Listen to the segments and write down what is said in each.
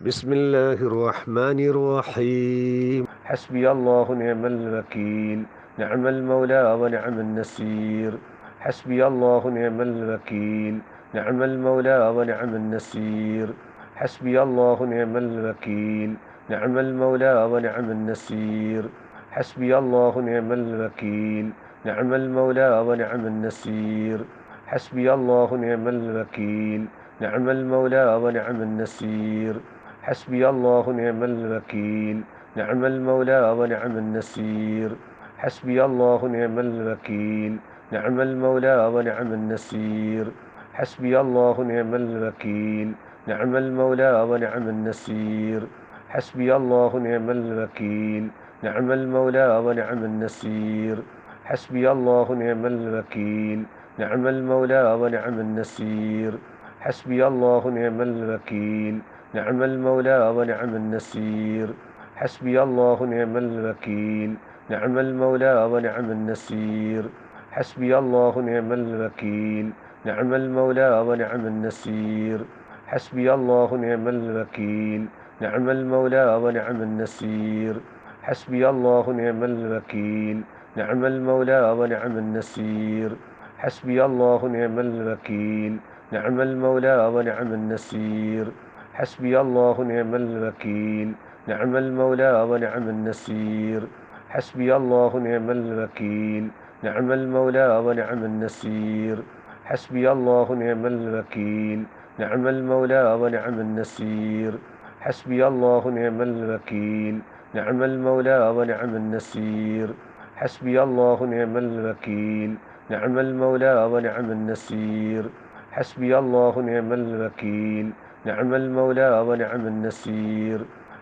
بسم الله الرحمن الرحيم. حسبي الله نعم الوكيل، نعم المولى ونعم النصير. حسبي الله نعم الوكيل، نعم المولى ونعم النصير. حسبي الله نعم الوكيل، نعم المولى ونعم النصير. حسبي الله نعم الوكيل، نعم المولى ونعم النصير. حسبي الله نعم الوكيل، نعم المولى ونعم النصير. حسبي الله نعم الوكيل، نعم المولى ونعم النصير. حسبي الله نعم الوكيل، نعم المولى ونعم النصير. حسبي الله نعم الوكيل، نعم المولى ونعم النصير. حسبي الله نعم الوكيل، نعم المولى ونعم النصير. حسبي الله نعم الوكيل، نعم المولى ونعم النصير. حسبي الله نعم الوكيل، نعم المولى ونعم النصير. حسبي الله نعم الوكيل، نعم المولى ونعم النصير. حسبي الله نعم الوكيل، نعم المولى ونعم النصير. حسبي الله نعم الوكيل، نعم المولى ونعم النصير. حسبي الله نعم الوكيل، نعم المولى ونعم النصير. حسبي الله نعم الوكيل، نعم المولى ونعم النصير. حسبي الله نعم الوكيل، نعم المولى ونعم النصير. حسبي الله نعم الوكيل، نعم المولى ونعم النصير. حسبي الله نعم الوكيل، نعم المولى ونعم النصير. حسبي الله نعم الوكيل، نعم المولى ونعم النصير. حسبي الله نعم الوكيل، نعم المولى ونعم النصير. حسبي الله نعم الوكيل، نعم المولى ونعم النصير. حسبي الله نعم الوكيل، نعم المولى ونعم النصير.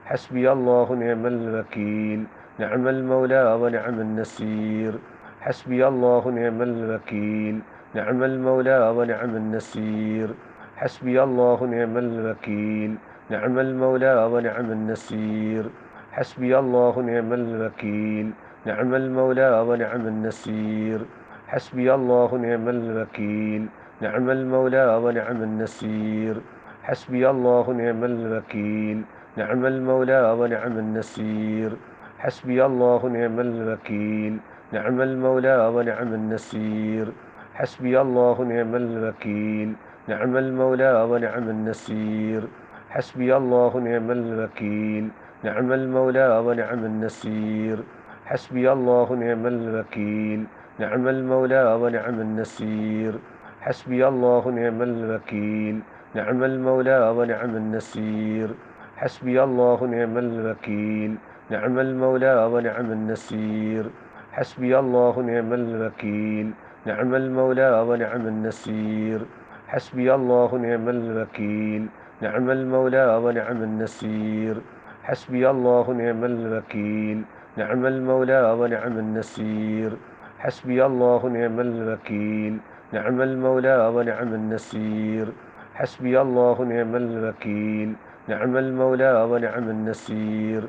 حسبي الله نعم الوكيل، نعم المولى ونعم النصير. حسبي الله نعم الوكيل، نعم المولى ونعم النصير. حسبي الله نعم الوكيل، نعم المولى ونعم النصير. حسبي الله نعم الوكيل، نعم المولى ونعم النصير. حسبي الله نعم الوكيل، نعم المولى ونعم النصير. حسبي الله نعم الوكيل، نعم المولى ونعم النصير. حسبي الله نعم الوكيل، نعم المولى ونعم النصير. حسبي الله نعم الوكيل، نعم المولى ونعم النصير. حسبي الله نعم الوكيل، نعم المولى ونعم النصير. حسبي الله نعم الوكيل، نعم المولى ونعم النصير. حسبي الله نعم الوكيل، نعم المولى ونعم النصير. حسبي الله نعم الوكيل، نعم المولى ونعم النصير. حسبي الله نعم الوكيل، نعم المولى ونعم النصير. حسبي الله نعم الوكيل، نعم المولى ونعم النصير. حسبي الله نعم الوكيل، نعم المولى ونعم النصير. حسبي الله نعم الوكيل، نعم المولى ونعم النصير. حسبي الله نعم الوكيل، نعم المولى ونعم النصير.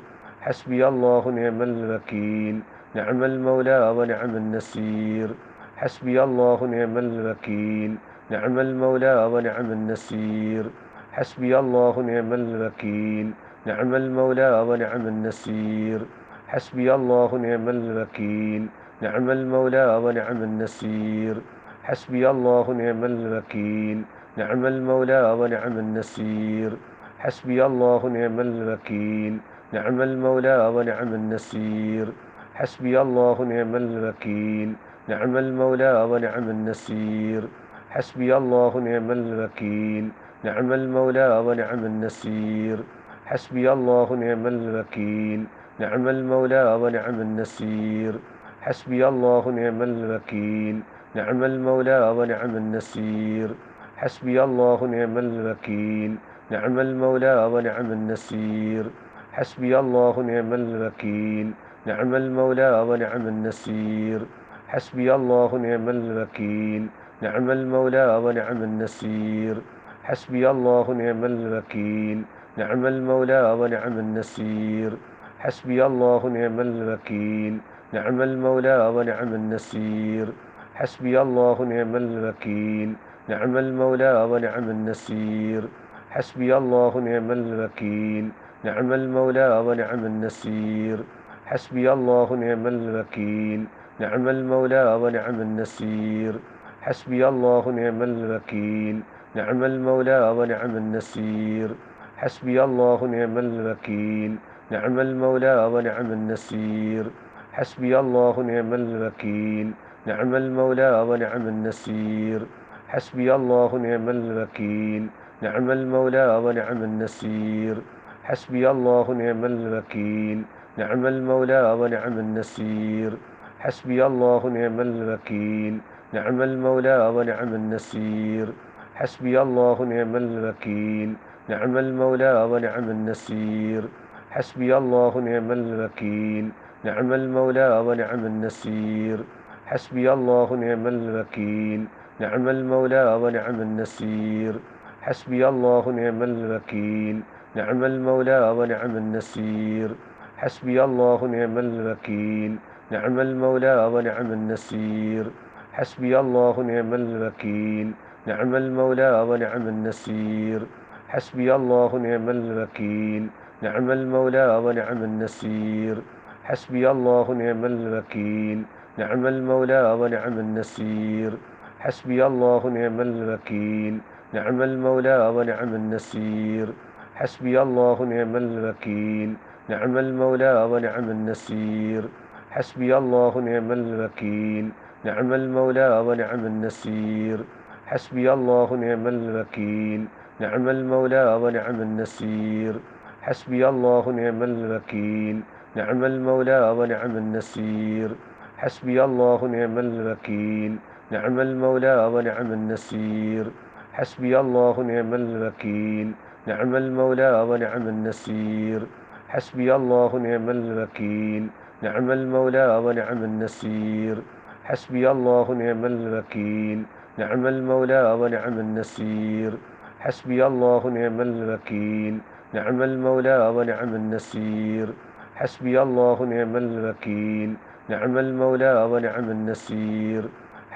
حسبي الله نعم الوكيل، نعم المولى ونعم النصير. حسبي الله نعم الوكيل، نعم المولى ونعم النصير. حسبي الله نعم الوكيل، نعم المولى ونعم النصير. حسبي الله نعم الوكيل، نعم المولى ونعم النصير. حسبي الله نعم الوكيل، نعم المولى ونعم النصير. حسبي الله نعم الوكيل، نعم المولى ونعم النصير. حسبي الله نعم الوكيل، نعم المولى ونعم النصير. حسبي الله نعم الوكيل، نعم المولى ونعم النصير. حسبي الله نعم الوكيل، نعم المولى ونعم النصير. حسبي الله نعم الوكيل، نعم المولى ونعم النصير. حسبي الله نعم الوكيل، نعم المولى ونعم النصير. حسبي الله نعم الوكيل، نعم المولى ونعم النصير. حسبي الله نعم الوكيل، نعم المولى ونعم النصير. حسبي الله نعم الوكيل، نعم المولى ونعم النصير. حسبي الله نعم الوكيل، نعم المولى ونعم النصير. حسبي الله نعم الوكيل، نعم المولى ونعم النصير. حسبي الله نعم الوكيل، نعم المولى ونعم النصير. حسبي الله نعم الوكيل، نعم المولى ونعم النصير. حسبي الله نعم الوكيل، نعم المولى ونعم النصير. حسبي الله نعم الوكيل، نعم المولى ونعم النصير. حسبي الله نعم الوكيل، نعم المولى ونعم النصير. حسبي الله نعم الوكيل، نعم المولى ونعم النصير. حسبي الله نعم الوكيل، نعم المولى ونعم النصير. حسبي الله نعم الوكيل، نعم المولى ونعم النصير. حسبي الله نعم الوكيل، نعم المولى ونعم النصير. حسبي الله نعم الوكيل، نعم المولى ونعم النصير. حسبي الله نعم الوكيل، نعم المولى ونعم النصير. حسبي الله نعم الوكيل، نعم المولى ونعم النصير. حسبي الله نعم الوكيل، نعم المولى ونعم النصير. حسبي الله نعم الوكيل، نعم المولى ونعم النصير. حسبي الله نعم الوكيل، نعم المولى ونعم النصير. حسبي الله نعم الوكيل، نعم المولى ونعم النصير. حسبي الله نعم الوكيل، نعم المولى ونعم النصير. حسبي الله نعم الوكيل، نعم المولى ونعم النصير. حسبي الله نعم الوكيل، نعم المولى ونعم النصير. حسبي الله نعم الوكيل، نعم المولى ونعم النصير. حسبي الله نعم الوكيل، نعم المولى ونعم النصير. حسبي الله نعم الوكيل، نعم المولى ونعم النصير. حسبي الله نعم الوكيل، نعم المولى ونعم النصير. حسبي الله نعم الوكيل، نعم المولى ونعم النصير. حسبي الله نعم الوكيل، نعم المولى ونعم النصير. حسبي الله نعم الوكيل، نعم المولى ونعم النصير.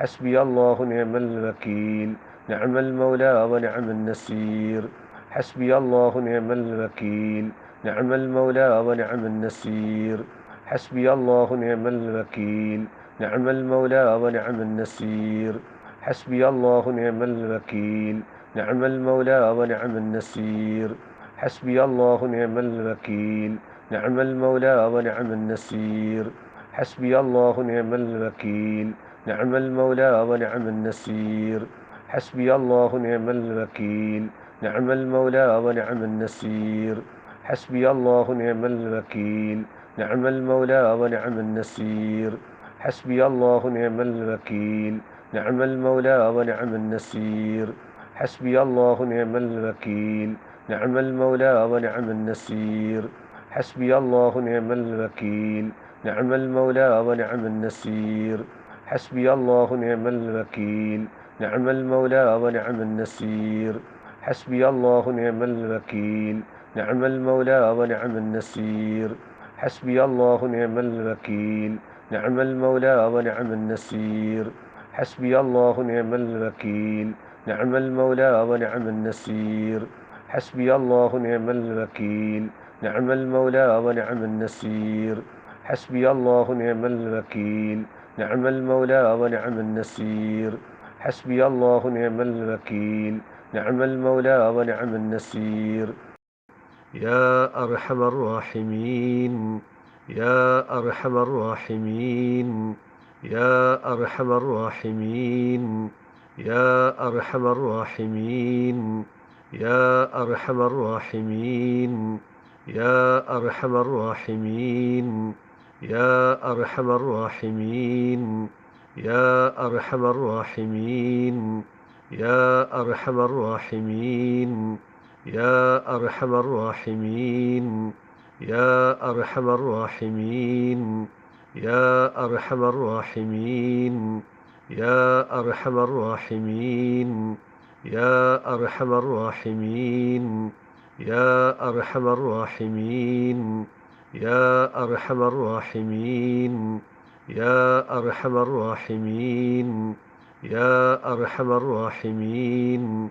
حسبي الله نعم الوكيل، نعم المولى ونعم النصير. حسبي الله نعم الوكيل، نعم المولى ونعم النصير. حسبي الله نعم الوكيل، نعم المولى ونعم النصير. حسبي الله نعم الوكيل، نعم المولى ونعم النصير. حسبي الله نعم الوكيل، نعم المولى ونعم النصير. حسبي الله نعم الوكيل، نعم المولى ونعم النصير. حسبي الله نعم الوكيل، نعم المولى ونعم النصير. حسبي الله نعم الوكيل، نعم المولى ونعم النصير. حسبي الله نعم الوكيل، نعم المولى ونعم النصير. حسبي الله نعم الوكيل، نعم المولى ونعم النصير. حسبي الله نعم الوكيل، نعم المولى ونعم النصير. حسبي الله نعم الوكيل، نعم المولى ونعم النصير. حسبي الله نعم الوكيل، نعم المولى ونعم النصير. حسبي الله نعم الوكيل، نعم المولى ونعم النصير. حسبي الله نعم الوكيل، نعم المولى ونعم النصير. حسبي الله نعم الوكيل، نعم المولى ونعم النصير. حسبي الله نعم الوكيل، نعم المولى ونعم النصير. حسبي الله نعم الوكيل، نعم المولى ونعم النصير. يا أرحم الراحمين، يا أرحم الراحمين، يا أرحم الراحمين، يا أرحم الراحمين، يا أرحم الراحمين، يا أرحم الراحمين، يا أرحم الراحمين، يا أرحم الراحمين، يا أرحم الراحمين، يا أرحم الراحمين، يا أرحم الراحمين، يا أرحم الراحمين، يا أرحم الراحمين، يا أرحم الراحمين، يا أرحم الراحمين، يا أرحم الراحمين، يا أرحم الراحمين، يا أرحم الراحمين،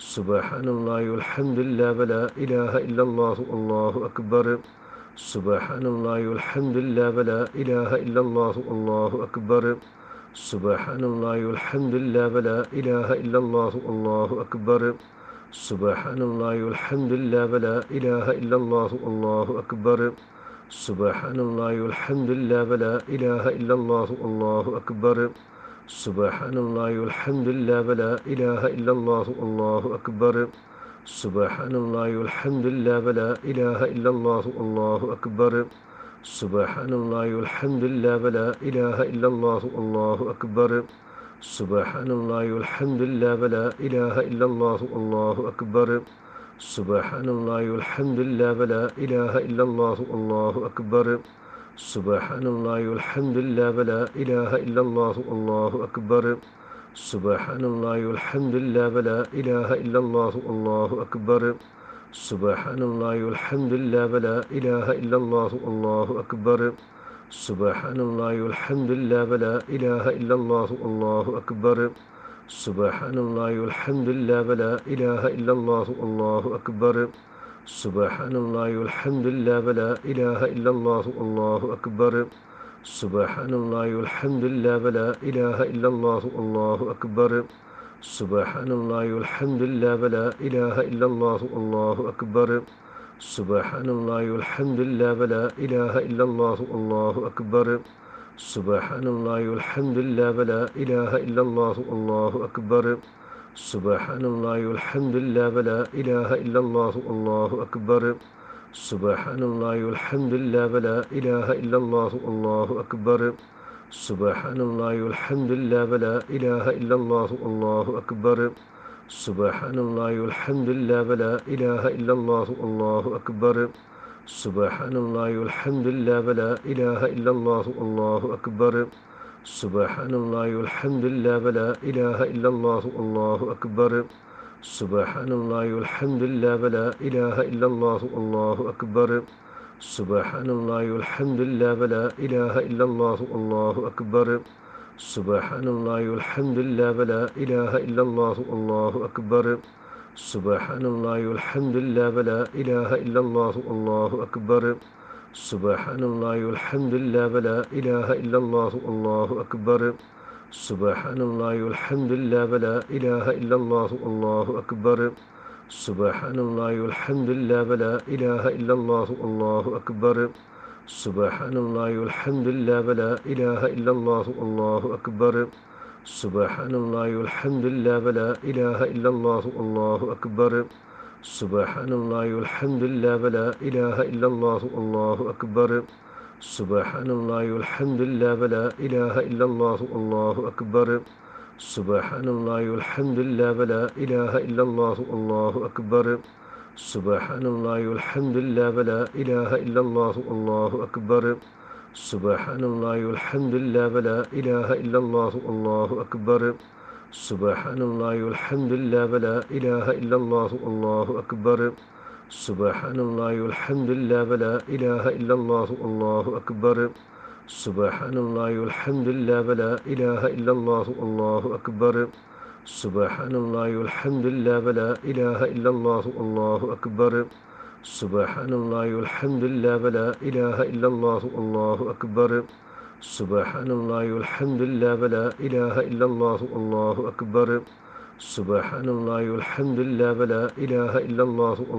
Subhanallah walhamdulillah wa la ilaha illallah Allahu akbar. Subhanallah walhamdulillah wa la ilaha illallah Allahu akbar. Subhanallah walhamdulillah wa la ilaha illallah Allahu akbar. Subhanallah walhamdulillah wa la ilaha illallah Allahu akbar. Subhanallah walhamdulillah wa la ilaha illallah Allahu akbar. Subhanallah walhamdulillah wa la ilaha illallah Allahu akbar. Subhanallah walhamdulillah wa la ilaha illallah Allahu akbar. Subhanallah walhamdulillah wa la ilaha illallah Allahu akbar. Subhanallah walhamdulillah wa la ilaha illallah Allahu akbar. Subhanallah walhamdulillah wa la ilaha illallah Allahu akbar. Subhanallah walhamdulillah wa la ilaha illallah Allahu akbar. Subhanallah walhamdulillah wa la ilaha illallah Allahu akbar. Subhanallah walhamdulillah wa la ilaha illallah Allahu akbar. Subhanallah walhamdulillah wa la ilaha illallah Allahu akbar. Subhanallah walhamdulillah wa la ilaha illallah Allahu akbar. Subhanallah walhamdulillah wa la ilaha illallah Allahu akbar. Subhanallah walhamdulillah wa la ilaha illallah Allahu akbar. Subhanallah walhamdulillah wa la ilaha illallah Allahu akbar. Subhanallah walhamdulillah wa la ilaha illallah Allahu akbar. Subhanallah walhamdulillah wa la ilaha illallah Allahu akbar. Subhanallah walhamdulillah wa la ilaha illallah Allahu akbar. Subhanallah walhamdulillah wa la ilaha illallah Allahu akbar. Subhanallah walhamdulillah wa la ilaha illallah Allahu akbar. Subhanallah walhamdulillah wa la ilaha illallah Allahu akbar. Subhanallah walhamdulillah wa la ilaha illallah Allahu akbar. Subhanallah walhamdulillah wa la ilaha illallah Allahu akbar. Subhanallah walhamdulillah wa la ilaha illallah Allahu akbar. Subhanallah walhamdulillah wa la ilaha illallah Allahu akbar. Subhanallah walhamdulillah wa la ilaha illallah Allahu akbar. Subhanallah walhamdulillah wa la ilaha illallah Allahu akbar. Subhanallah walhamdulillah wa la ilaha illallah Allahu akbar. Subhanallah walhamdulillah wa la ilaha illallah Allahu akbar. Subhanallah walhamdulillah wa la ilaha illallah Allahu akbar. Subhanallah walhamdulillah wa la ilaha illallah Allahu akbar. Subhanallah walhamdulillah wa la ilaha illallah Allahu akbar. Subhanallah walhamdulillah wa la ilaha illallah Allahu akbar. Subhanallah walhamdulillah wa la ilaha illallah Allahu akbar. Subhanallah walhamdulillah wa la ilaha illallah Allahu akbar. Subhanallah walhamdulillah wa la ilaha illallah Allahu akbar. Subhanallah walhamdulillah wa la ilaha illallah Allahu akbar. Subhanallah walhamdulillah wa la ilaha illallah Allahu akbar. Subhanallah walhamdulillah wa la ilaha illallah Allahu akbar. Subhanallah walhamdulillah wa la ilaha illallah Allahu akbar. Subhanallah walhamdulillah wa la ilaha illallah Allahu akbar. Subhanallah walhamdulillah wa la ilaha illallah Allahu akbar. Subhanallah walhamdulillah wa la ilaha illallah Allahu akbar. Subhanallah walhamdulillah wa la ilaha illallah Allahu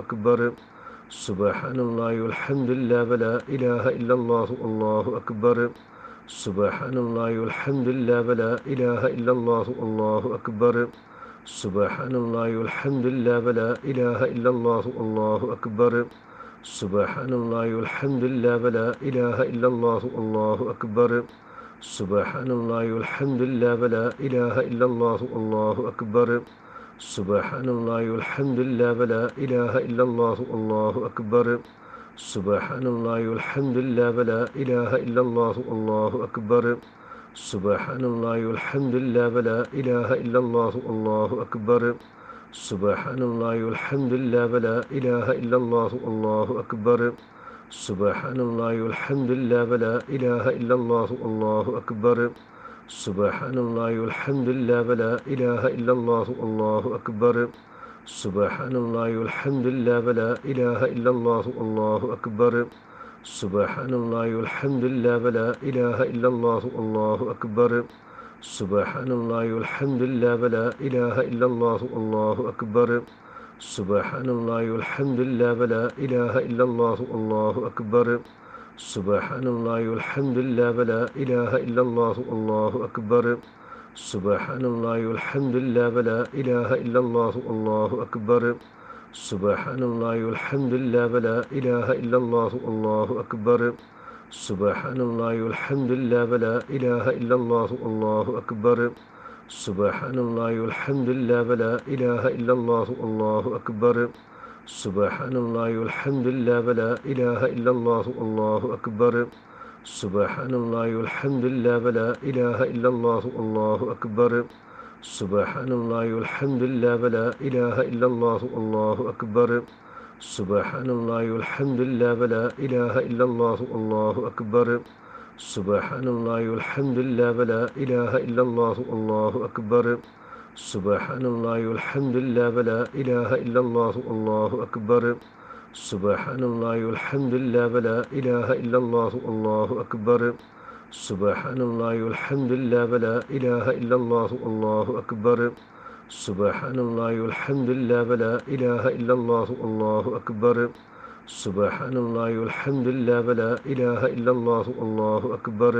akbar. Subhanallah walhamdulillah wa la ilaha illallah Allahu akbar. Subhanallah walhamdulillah wa la ilaha illallah Allahu akbar. Subhanallah walhamdulillah wa la ilaha illallah Allahu akbar. Subhanallah walhamdulillah wa la ilaha illallah Allahu akbar. Subhanallah walhamdulillah wa la ilaha illallah Allahu akbar. Subhanallah walhamdulillah wa la ilaha illallah Allahu akbar. Subhanallah walhamdulillah wa la ilaha illallah Allahu akbar. Subhanallah walhamdulillah wa la ilaha illallah Allahu akbar. Subhanallah walhamdulillah wa la ilaha illallah Allahu akbar. Subhanallah walhamdulillah wa la ilaha illallah Allahu akbar. سبحان الله والحمد لله ولا إله إلا الله الله أكبر سبحان الله والحمد لله ولا إله إلا الله الله أكبر سبحان الله والحمد لله ولا إله إلا الله الله أكبر سبحان الله والحمد لله ولا إله إلا الله الله أكبر سبحان الله والحمد لله ولا إله إلا الله الله أكبر سبحان الله والحمد لله ولا إله إلا الله الله أكبر سبحان الله والحمد لله ولا إله إلا الله الله أكبر سبحان الله والحمد لله ولا إله إلا الله الله أكبر سبحان الله والحمد لله ولا إله إلا الله الله أكبر سبحان الله والحمد لله ولا إله إلا الله الله أكبر سبحان الله والحمد لله ولا إله إلا الله الله أكبر سبحان الله والحمد لله ولا إله إلا الله الله أكبر سبحان الله والحمد لله ولا إله إلا الله الله أكبر سبحان الله والحمد لله ولا إله إلا الله الله أكبر سبحان الله والحمد لله ولا إله إلا الله الله أكبر سبحان الله والحمد لله ولا إله إلا الله الله أكبر سبحان الله والحمد لله ولا إله إلا الله الله أكبر سبحان الله والحمد لله ولا إله إلا الله الله أكبر سبحان الله والحمد لله ولا إله إلا الله الله أكبر سبحان الله والحمد لله ولا إله إلا الله الله أكبر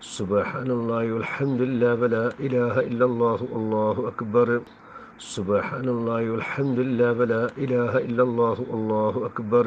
سبحان الله والحمد لله ولا إله إلا الله الله أكبر سبحان الله والحمد لله ولا إله إلا الله الله أكبر